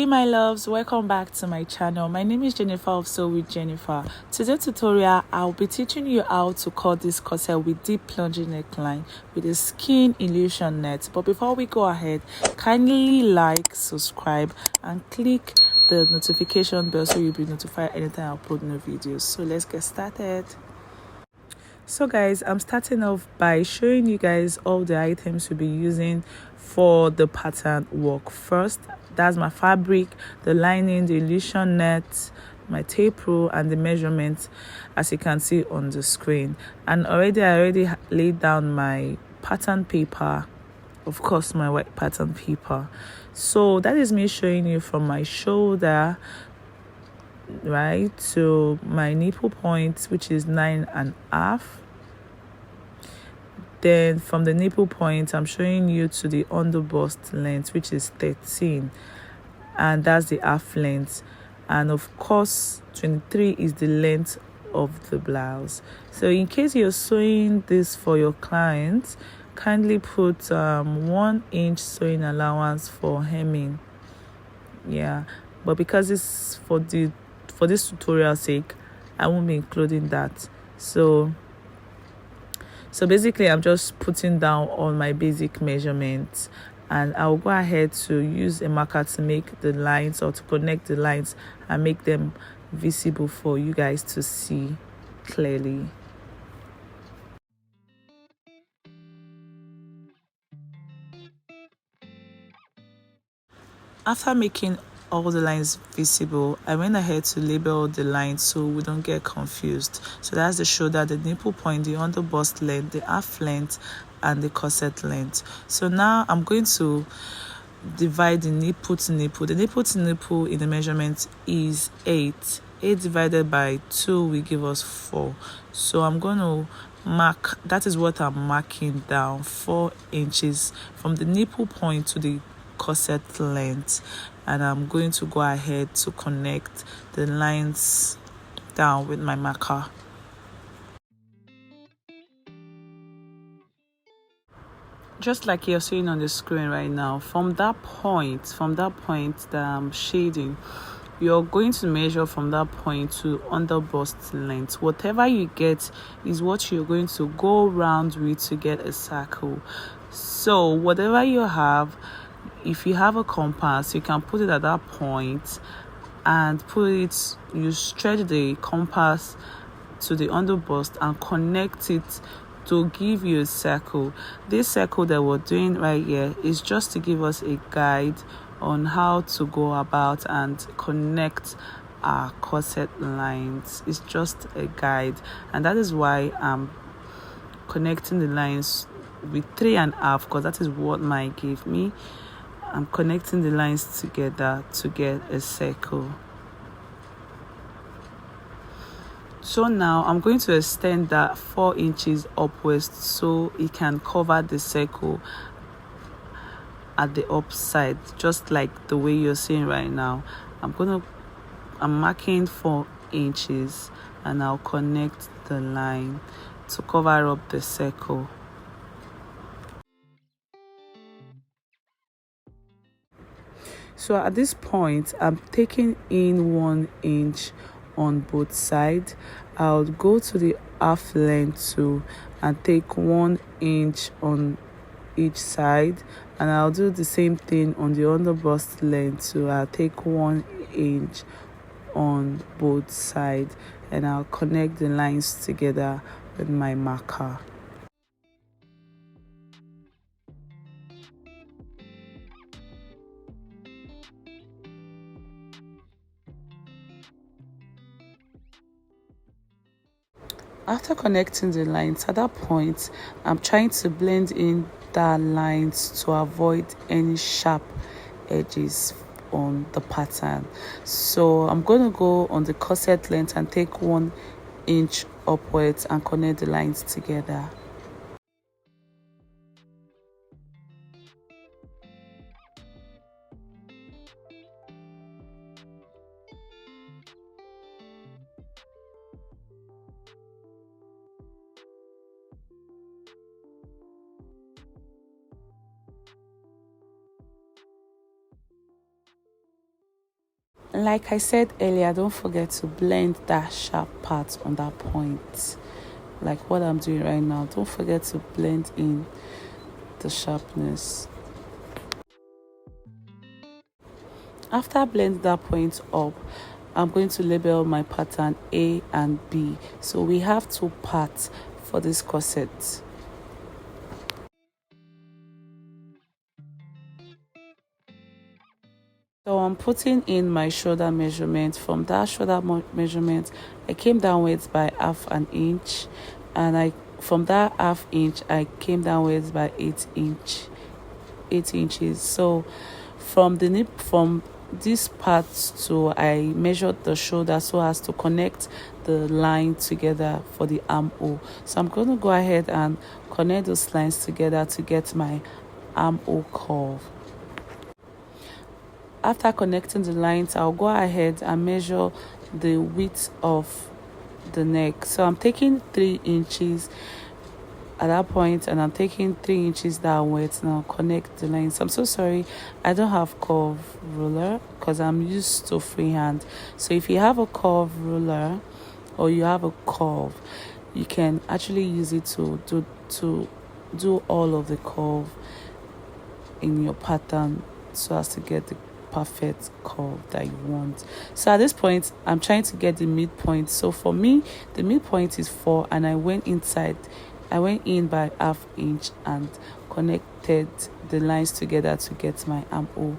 my loves, welcome back to my channel. My name is Jennifer of Sew with Jennifer. Today's tutorial, I'll be teaching you how to cut this corset with deep plunging neckline with a skin illusion net. But before we go ahead, kindly like, subscribe and click the notification bell so you'll be notified anytime I upload new videos. So let's get started. So guys, I'm starting off by showing you guys all the items we'll be using for the pattern work. First, that's my fabric, the lining, the illusion net, my tape rule and the measurements, as you can see on the screen. And I already laid down my pattern paper, of course my white pattern paper. So that is me showing you from my shoulder right to my nipple point, which is 9.5. Then from the nipple point, I'm showing you to the underbust length, which is 13, and that's the half length. And of course 23 is the length of the blouse. So in case you're sewing this for your clients, kindly put 1 inch sewing allowance for hemming. Yeah, but because it's for this tutorial sake, I won't be including that. So basically I'm just putting down all my basic measurements, and I'll go ahead to use a marker to make the lines, or to connect the lines and make them visible for you guys to see clearly. After making all the lines visible, I went ahead to label the lines so we don't get confused. So that's the shoulder, the nipple point, the underbust length, the half length and the corset length. So now I'm going to divide the nipple to nipple. The nipple to nipple in the measurement is 8. 8 divided by 2 will give us 4. So I'm going to mark, that is what I'm marking down, 4 inches from the nipple point to the corset length. And I'm going to go ahead to connect the lines down with my marker. Just like you're seeing on the screen right now, from that point that I'm shading, you're going to measure from that point to underbust length. Whatever you get is what you're going to go around with to get a circle. So whatever you have, if you have a compass, you can put it at that point and you stretch the compass to the underbust and connect it to give you a circle. This circle that we're doing right here is just to give us a guide on how to go about and connect our corset lines. It's just a guide, and that is why I'm connecting the lines with 3.5, because that is what mine gave me. I'm connecting the lines together to get a circle. So now I'm going to extend that 4 inches upwards so it can cover the circle at the upside, just like the way you're seeing right now. I'm marking 4 inches and I'll connect the line to cover up the circle. So at this point, I'm taking in 1 inch on both sides. I'll go to the half length too and take 1 inch on each side, and I'll do the same thing on the underbust length too. I'll take 1 inch on both sides and I'll connect the lines together with my marker. After connecting the lines, at that point, I'm trying to blend in the lines to avoid any sharp edges on the pattern. So I'm going to go on the corset length and take 1 inch upwards and connect the lines together. Like I said earlier, don't forget to blend that sharp part on that point. Like what I'm doing right now, don't forget to blend in the sharpness. After I blend that point up, I'm going to label my pattern A and B. So we have two parts for this corset. So I'm putting in my shoulder measurement. From that shoulder measurement, I came downwards by half an inch, and from that half inch I came downwards by 8 inches. So from this part to I measured the shoulder so as to connect the line together for the armhole. So I'm going to go ahead and connect those lines together to get my armhole curve. After connecting the lines, I'll go ahead and measure the width of the neck. So I'm taking 3 inches at that point, and I'm taking 3 inches downwards. Now connect the lines. I'm so sorry, I don't have curve ruler because I'm used to freehand. So if you have a curve ruler or you have a curve, you can actually use it to do all of the curve in your pattern so as to get the perfect curve that you want. So at this point, I'm trying to get the midpoint. So for me, the midpoint is 4, and I went in by half inch and connected the lines together to get my armhole.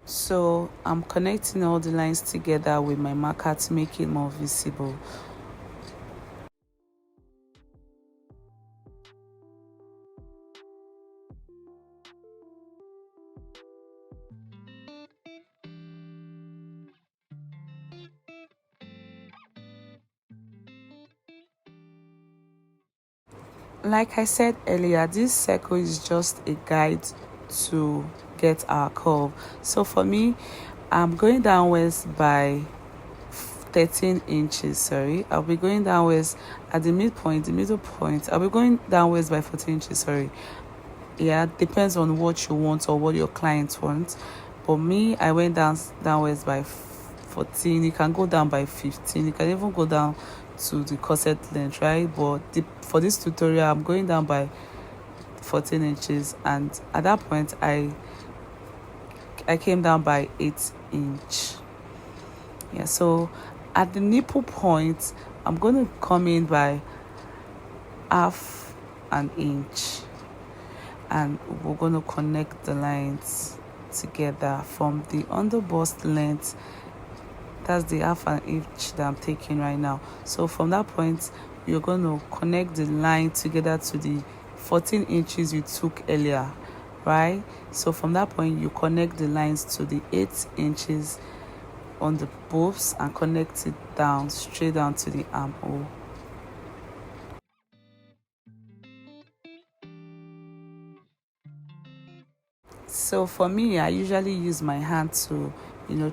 So I'm connecting all the lines together with my marker to make it more visible. Like I said earlier, this circle is just a guide to get our curve. So for me, I'm going downwards by 13 inches. Sorry, I'll be going downwards at the midpoint, the middle point. I'll be going downwards by 14 inches. Sorry, yeah, depends on what you want or what your client wants. But me, I went downwards by 14. You can go down by 15. You can even go down to the corset length, right? But for this tutorial, I'm going down by 14 inches, and at that point I came down by 8 inch. Yeah, so at the nipple point, I'm going to come in by half an inch, and we're going to connect the lines together from the underbust length. That's the half an inch that I'm taking right now. So from that point, you're going to connect the line together to the 14 inches you took earlier, right? So from that point, you connect the lines to the 8 inches on the boobs and connect it down, straight down to the armhole. So for me, I usually use my hand to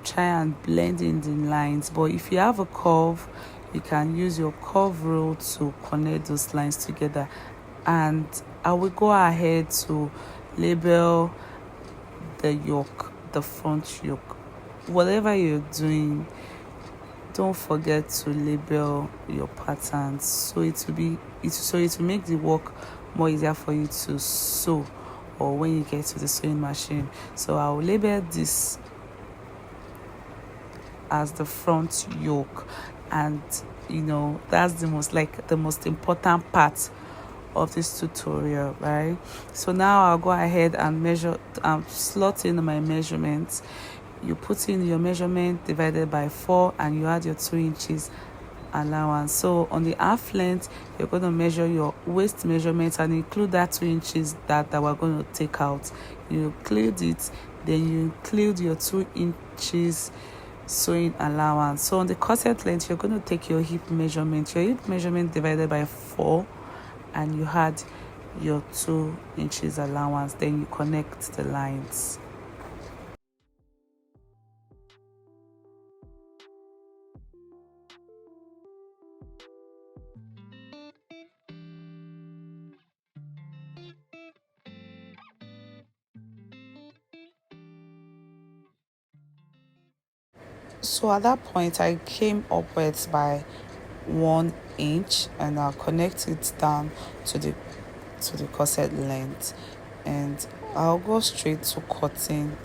try and blend in the lines. But if you have a curve, you can use your curve rule to connect those lines together. And I will go ahead to label the yoke, the front yoke. Whatever you're doing, don't forget to label your patterns so it will make the work more easier for you to sew, or when you get to the sewing machine. So I will label this as the front yoke, and that's the most important part of this tutorial, right? So now I'll go ahead and measure, slot in my measurements. You put in your measurement divided by 4, and you add your 2 inches allowance. So on the half length, you're going to measure your waist measurement and include that 2 inches that we're going to take out. You include it, then you include your 2 inches sewing allowance. So on the corset length, you're going to take your hip measurement divided by 4, and you add your 2 inches allowance. Then you connect the lines. So at that point I came upwards by 1 inch, and I'll connect it down to the corset length, and I'll go straight to cutting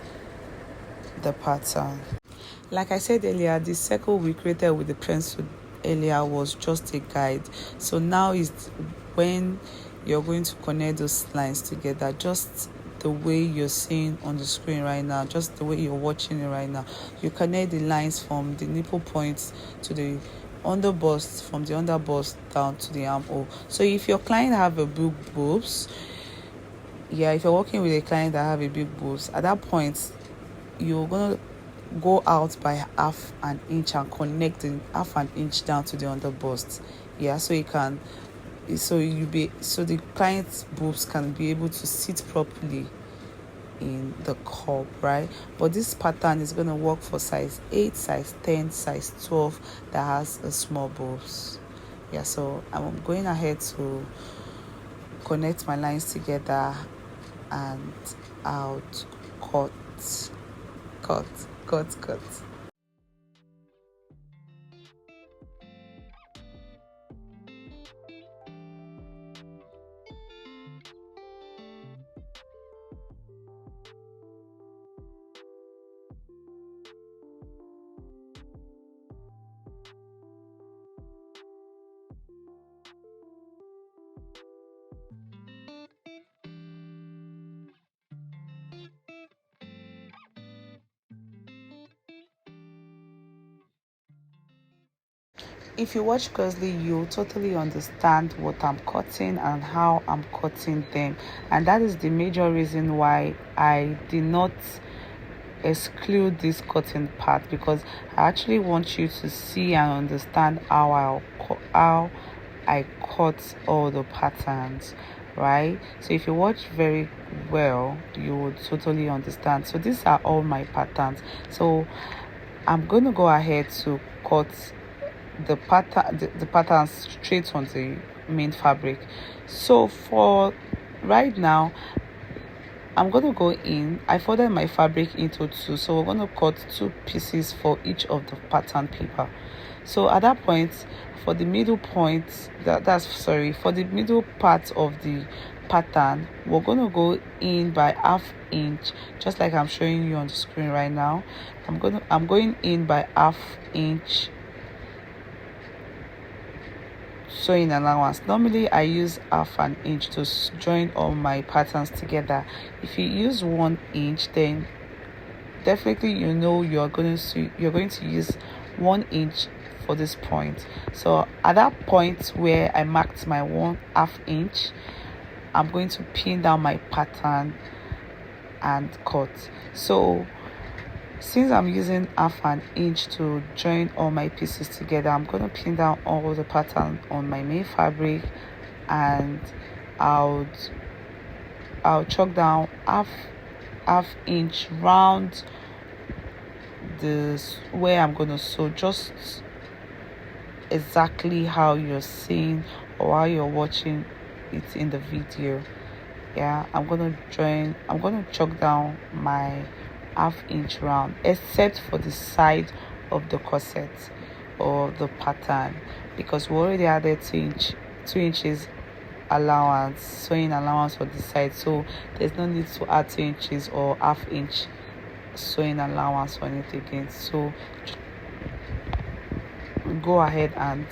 the pattern. Like I said earlier, the circle we created with the pencil earlier was just a guide. So now is when you're going to connect those lines together, just the way you're seeing on the screen right now, just the way you're watching it right now. You connect the lines from the nipple points to the underbust, from the underbust down to the armhole. So if your client have a big boobs, if you're working with a client that have a big boobs, at that point you're gonna go out by half an inch and connect the half an inch down to the underbust. So you can, so the client's boobs can be able to sit properly in the cup, right? But this pattern is going to work for size 8, size 10, size 12 that has a small boobs. So I'm going ahead to connect my lines together and out, cut. If you watch closely, you totally understand what I'm cutting and how I'm cutting them, and that is the major reason why I did not exclude this cutting part, because I actually want you to see and understand how I cut all the patterns, right? So if you watch very well, you would totally understand. So these are all my patterns. So I'm going to go ahead to cut the pattern straight on the main fabric. So for right now, I'm going to go in. I folded my fabric into two, so we're going to cut 2 pieces for each of the pattern paper. So at that point, for the middle point, for the middle part of the pattern, we're going to go in by ½ inch, just like I'm showing you on the screen right now. I'm going in by ½ inch sewing allowance. Normally I use ½ an inch to join all my patterns together. If you use 1 inch, then definitely you're going to use 1 inch for this point. So at that point where I marked my ½ inch, I'm going to pin down my pattern and cut. So since I'm using ½ an inch to join all my pieces together, I'm going to pin down all the pattern on my main fabric, and I'll chalk down half inch round this where I'm going to sew, just exactly how you're seeing or how you're watching it in the video. I'm going to chalk down my ½ inch round, except for the side of the corset or the pattern, because we already added 2 inches allowance, sewing allowance for the side, so there's no need to add 2 inches or ½ inch sewing allowance on it again. So go ahead and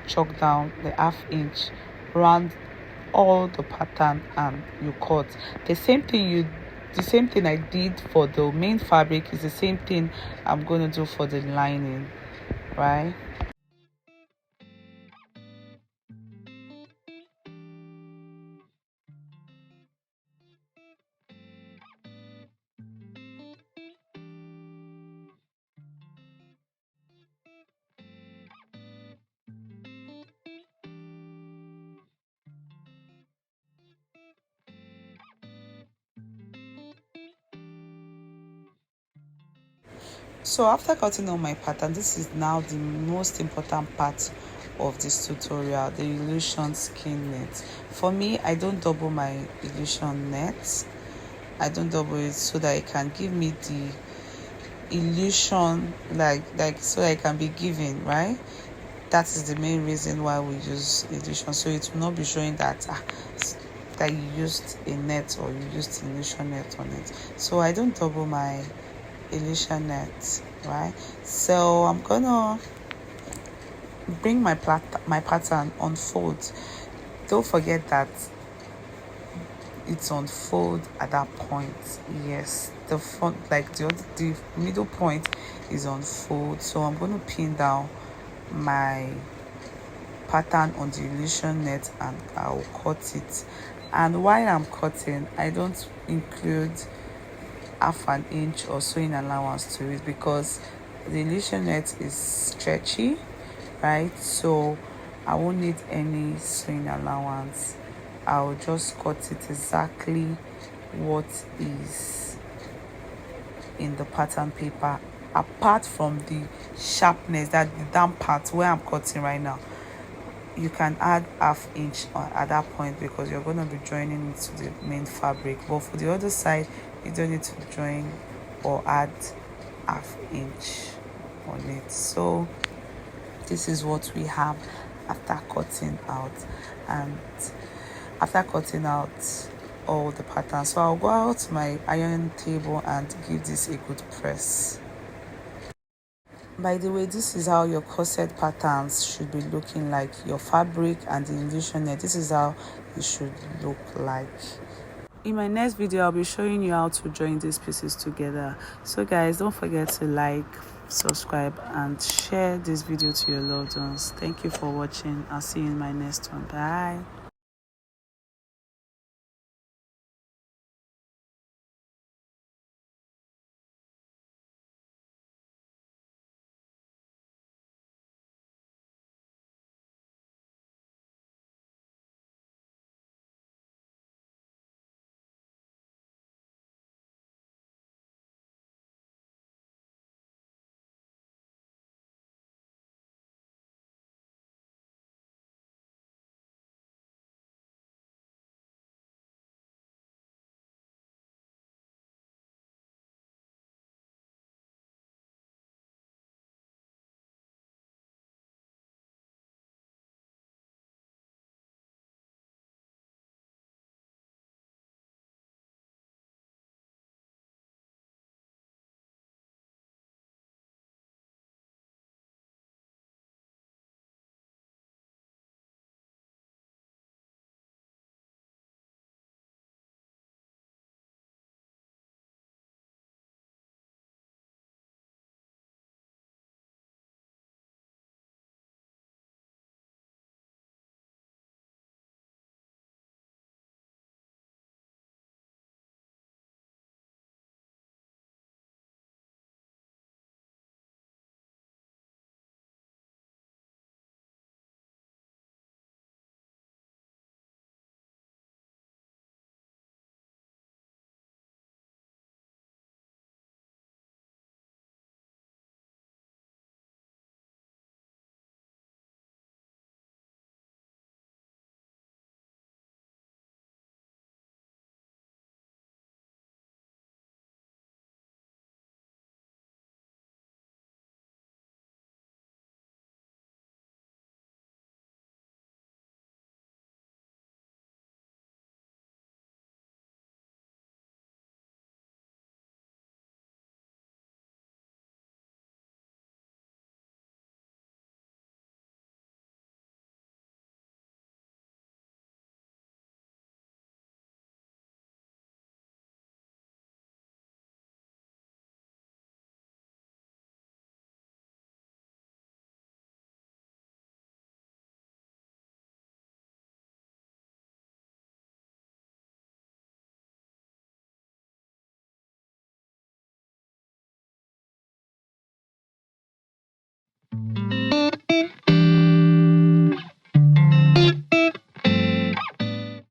chalk down the ½ inch round all the pattern, and you cut. The same thing I did for the main fabric is the same thing I'm going to do for the lining, right? So after cutting all my pattern, this is now the most important part of this tutorial, the illusion skein net. For me, I don't double my illusion net. I don't double it so that it can give me illusion, like so I can be given, right? That is the main reason why we use illusion, so it will not be showing that that you used a net or you used illusion net on it. So I don't double my illusion net, right? So I'm gonna bring my pattern on fold. Don't forget that it's on fold at that point. Yes, the front, like the middle point is on fold. So I'm going to pin down my pattern on the illusion net and I'll cut it. And while I'm cutting, I don't include half an inch or sewing allowance to it because the illusion net is stretchy, right? So I won't need any sewing allowance. I'll just cut it exactly what is in the pattern paper, apart from the sharpness, that the down part where I'm cutting right now. You can add half inch at that point because you're going to be joining it to the main fabric, but for the other side you don't need to join or add half inch on it. So this is what we have after cutting out, and after cutting out all the patterns. So I'll go out to my iron table and give this a good press. By the way, this is how your corset patterns should be looking like. Your fabric and the illusion net, this is how it should look like. In my next video, I'll be showing you how to join these pieces together. So guys, don't forget to like, subscribe and share this video to your loved ones. Thank you for watching. I'll see you in my next one. Bye.